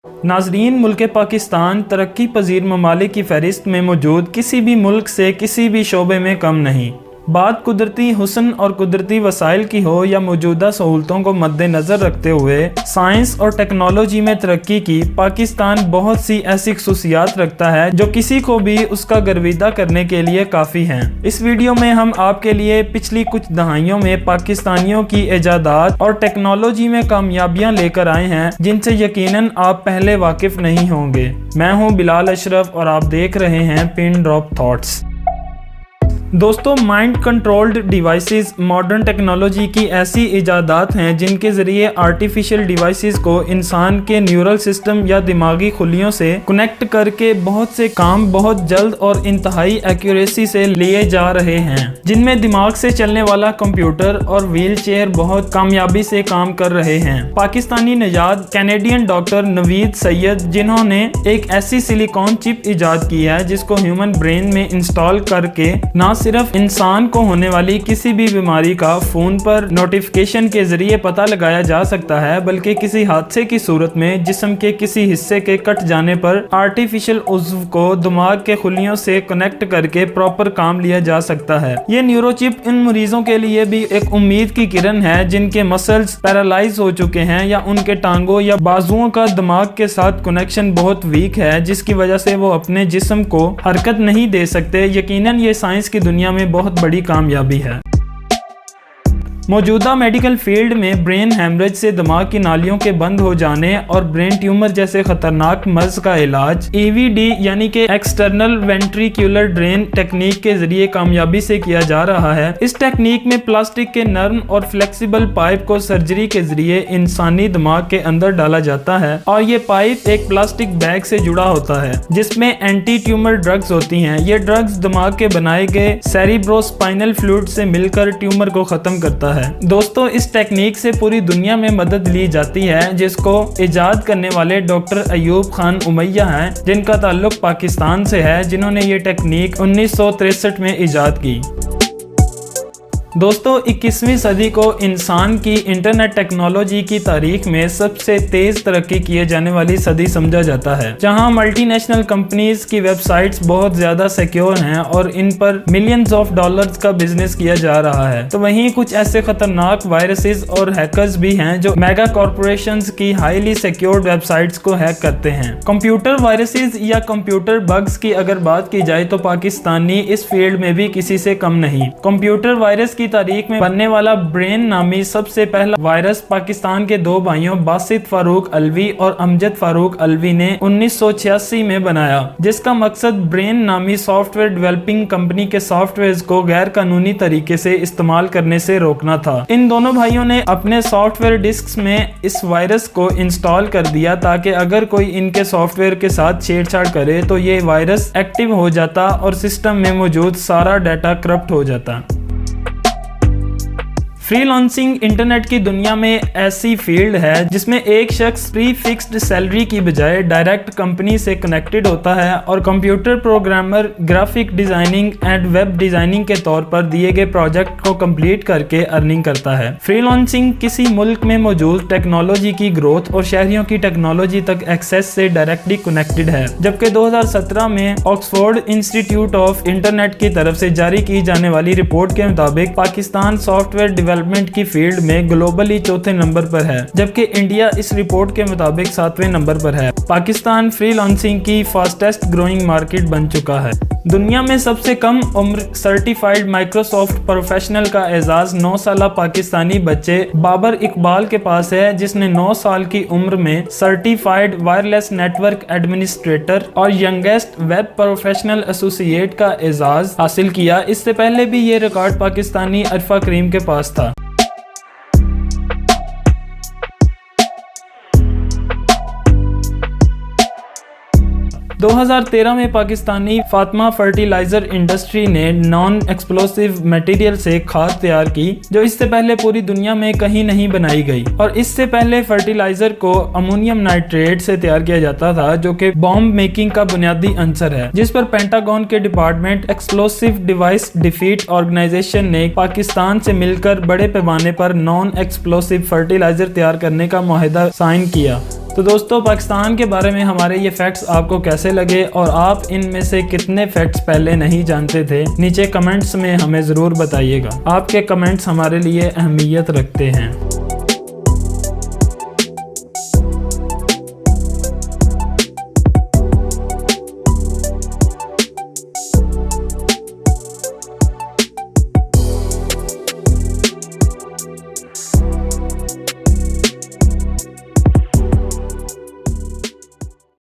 नाज़रीन, मुल्क पाकिस्तान तरक्की पजीर ममालिक की फ़हरिस्त में मौजूद किसी भी मुल्क से किसी भी शोबे में कम नहीं। बात कुदरती हुस्न और कुदरती वसाइल की हो या मौजूदा सहूलतों को मद्देनज़र रखते हुए साइंस और टेक्नोलॉजी में तरक्की की, पाकिस्तान बहुत सी ऐसी खसूसियात रखता है जो किसी को भी उसका गर्विदा करने के लिए काफ़ी हैं। इस वीडियो में हम आपके लिए पिछली कुछ दहाइयों में पाकिस्तानियों की इजादात और टेक्नोलॉजी में कामयाबियाँ लेकर आए हैं जिनसे यकीनन आप पहले वाकिफ नहीं होंगे। मैं हूँ बिलाल अशरफ और आप देख रहे हैं पिन ड्रॉप थॉट्स। दोस्तों, mind controlled devices modern technology की ऐसी इजादात हैं जिनके ज़रिए आर्टिफिशियल डिवाइसेस को इंसान के न्यूरल सिस्टम या दिमागी खुलियों से कनेक्ट करके बहुत से काम बहुत जल्द और इंतहाई एक्यूरेसी से लिए जा रहे हैं, जिनमें दिमाग से चलने वाला कंप्यूटर और व्हील चेयर बहुत कामयाबी से काम कर रहे हैं। पाकिस्तानी नजाद कैनेडियन डॉक्टर नवीद सैयद, जिन्होंने एक ऐसी सिलिकॉन चिप इजाद की है जिसको ह्यूमन ब्रेन में इंस्टॉल करके ना सिर्फ इंसान को होने वाली किसी भी बीमारी का फोन पर नोटिफिकेशन के जरिए पता लगाया जा सकता है, बल्कि किसी हादसे की सूरत में जिस्म के किसी हिस्से के कट जाने पर आर्टिफिशियल उज़्व को दिमाग के खुलियों से कनेक्ट करके प्रॉपर काम लिया जा सकता है। ये न्यूरोचिप इन मरीजों के लिए भी एक उम्मीद की किरण है जिनके मसल्स पैरालाइज हो चुके हैं या उनके टांगों या बाजुओं का दिमाग के साथ कनेक्शन बहुत वीक है, जिसकी वजह से वो अपने जिस्म को हरकत नहीं दे सकते। यकीनन ये साइंस की दुनिया में बहुत बड़ी कामयाबी है। मौजूदा मेडिकल फील्ड में ब्रेन हेमरेज से दिमाग की नालियों के बंद हो जाने और ब्रेन ट्यूमर जैसे खतरनाक मर्ज का इलाज EVD यानी कि एक्सटर्नल वेंट्रिकुलर ड्रेन टेक्निक के जरिए कामयाबी से किया जा रहा है। इस टेक्निक में प्लास्टिक के नर्म और फ्लेक्सिबल पाइप को सर्जरी के जरिए इंसानी दिमाग के अंदर डाला जाता है और ये पाइप एक प्लास्टिक बैग से जुड़ा होता है जिसमें एंटी ट्यूमर ड्रग्स होती हैं। ये ड्रग्स दिमाग के बनाए गए सेरिब्रोस्पाइनल फ्लूइड से मिलकर ट्यूमर को खत्म करता है। दोस्तों, इस टेक्निक से पूरी दुनिया में मदद ली जाती है, जिसको इजाद करने वाले डॉक्टर अयूब खान उमैया हैं, जिनका ताल्लुक पाकिस्तान से है, जिन्होंने ये टेक्निक 1963 में इजाद की। दोस्तों, 21वीं सदी को इंसान की इंटरनेट टेक्नोलॉजी की तारीख में सबसे तेज तरक्की किए जाने वाली सदी समझा जाता है, जहां मल्टीनेशनल कंपनीज की वेबसाइट्स बहुत ज्यादा सिक्योर हैं और इन पर मिलियंस ऑफ डॉलर्स का बिजनेस किया जा रहा है। तो वहीं कुछ ऐसे खतरनाक वायरसेस और हैकर्स भी हैं जो मेगा कॉर्पोरेशंस की हाईली सिक्योर्ड वेबसाइट्स को हैक करते हैं। कंप्यूटर वायरसेस या कंप्यूटर बग्स की अगर बात की जाए तो पाकिस्तानी इस फील्ड में भी किसी से कम नहीं। कंप्यूटर वायरस की तारीख में बनने वाला ब्रेन नामी सबसे पहला वायरस पाकिस्तान के दो भाइयों बासित फारूक अलवी और अमजद फारूक अलवी ने 1986 में बनाया, जिसका मकसद ब्रेन नामी सॉफ्टवेयर डेवलपिंग कंपनी के सॉफ्टवेयर को गैर कानूनी तरीके से इस्तेमाल करने से रोकना था। इन दोनों भाइयों ने अपने सॉफ्टवेयर डिस्क में इस वायरस को इंस्टॉल कर दिया ताकि अगर कोई इनके सॉफ्टवेयर के साथ छेड़छाड़ करे तो ये वायरस एक्टिव हो जाता और सिस्टम में मौजूद सारा डाटा करप्ट हो जाता। फ्रीलांसिंग इंटरनेट की दुनिया में ऐसी फील्ड है जिसमें एक शख्स प्री फिक्स्ड सैलरी की बजाय डायरेक्ट कंपनी से कनेक्टेड होता है और computer programmer graphic designing and web designing के तौर पर दिए गए प्रोजेक्ट को कंप्लीट करके अर्निंग करता है। फ्रीलांसिंग किसी मुल्क में मौजूद टेक्नोलॉजी की ग्रोथ और शहरियों की टेक्नोलॉजी तक एक्सेस से डायरेक्टली कनेक्टेड है, जबकि 2017 में ऑक्सफोर्ड इंस्टीट्यूट ऑफ इंटरनेट की तरफ से जारी की जाने वाली रिपोर्ट के मुताबिक पाकिस्तान सॉफ्टवेयर डेवलपमेंट की फील्ड में ग्लोबली चौथे नंबर पर है, जबकि इंडिया इस रिपोर्ट के मुताबिक 7वें नंबर पर है। पाकिस्तान फ्रीलांसिंग की फास्टेस्ट ग्रोइंग मार्केट बन चुका है। दुनिया में सबसे कम उम्र सर्टिफाइड माइक्रोसॉफ्ट प्रोफेशनल का एजाज 9 साला पाकिस्तानी बच्चे बाबर इकबाल के पास है, जिसने 9 साल की उम्र में सर्टिफाइड वायरलेस नेटवर्क एडमिनिस्ट्रेटर और यंगेस्ट वेब प्रोफेशनल एसोसिएट का एजाज हासिल किया। इससे पहले भी ये रिकॉर्ड पाकिस्तानी अरफा करीम के पास था। 2013 में पाकिस्तानी फातिमा फर्टिलाइजर इंडस्ट्री ने नॉन एक्सप्लोसिव मटेरियल से खाद तैयार की जो इससे पहले पूरी दुनिया में कहीं नहीं बनाई गई। और इससे पहले फर्टिलाइजर को अमोनियम नाइट्रेट से तैयार किया जाता था जो कि बॉम्ब मेकिंग का बुनियादी अंसर है, जिस पर पेंटागन के department explosive device defeat organization ने पाकिस्तान से मिलकर बड़े पैमाने पर नॉन एक्सप्लोसिव फर्टिलाइजर तैयार करने का मुआहदा साइन किया। तो दोस्तों, पाकिस्तान के बारे में हमारे ये फैक्ट्स आपको कैसे लगे और आप इनमें से कितने फैक्ट्स पहले नहीं जानते थे, नीचे कमेंट्स में हमें ज़रूर बताइएगा। आपके कमेंट्स हमारे लिए अहमियत रखते हैं।